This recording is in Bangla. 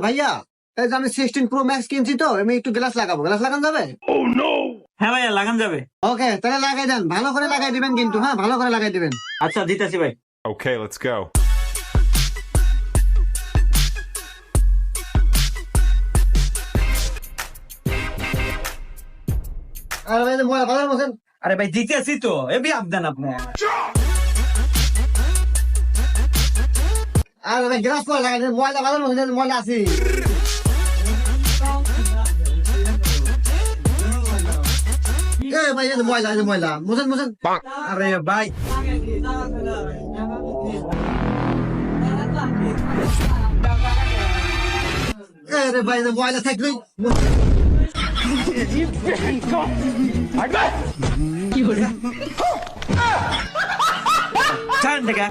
ভাইয়া এই যে আমি 16 Pro Max কিনছি, তো আমি একটু গ্লাস লাগাবো, গ্লাস লাগানো যাবে? হ্যাঁ ভাইয়া, লাগান যাবে। ওকে, তাহলে লাগাই দেন, ভালো করে লাগাই দিবেন কিন্তু, হ্যাঁ ভালো করে লাগাই দিবেন। আচ্ছা, দিতেছি ভাই। Okay, let's go. আর ভাই ময়লা ভালো মোছেন। আরে ভাই, দিতেছি তো, এবি আবদান আপনি। আর ভাই গ্লাস পরে লাগাই দেন, ময়লা ভালো মোছেন, ময়লা আছে। ভাই এই যে ময়লা, এই যে ময়লা মোছেন মোছেন। আরে ভাই, রে ভাই এই যে ময়লা থাকলেই ছাড়েন থেকে।